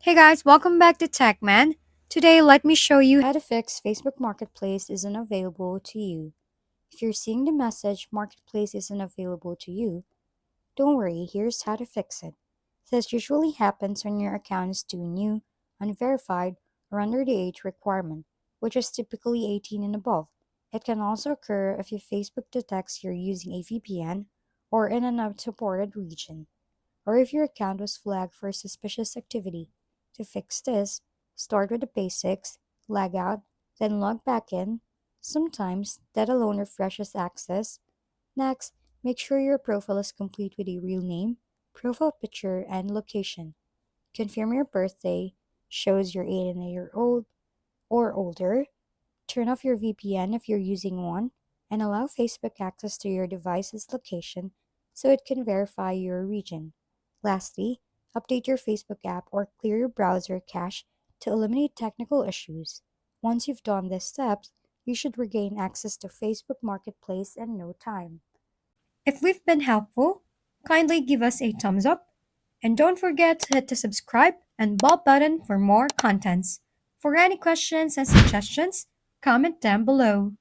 Hey guys, welcome back to TechMan. Today, let me show you how to fix Facebook Marketplace isn't available to you. If you're seeing the message Marketplace isn't available to you, don't worry, here's how to fix it. This usually happens when your account is too new, unverified, or under the age requirement, which is typically 18 and above. It can also occur if your Facebook detects you're using a VPN or in an unsupported region, or if your account was flagged for suspicious activity. To fix this, start with the basics, log out, then log back in. Sometimes that alone refreshes access. Next, make sure your profile is complete with a real name, profile picture, and location. Confirm your birthday, shows you're 18 years old or older. Turn off your VPN if you're using one, and allow Facebook access to your device's location so it can verify your region. Lastly, update your Facebook app or clear your browser cache to eliminate technical issues. Once you've done these steps, you should regain access to Facebook Marketplace in no time. If we've been helpful, kindly give us a thumbs up and don't forget to hit the subscribe and bell button for more contents. For any questions and suggestions, comment down below.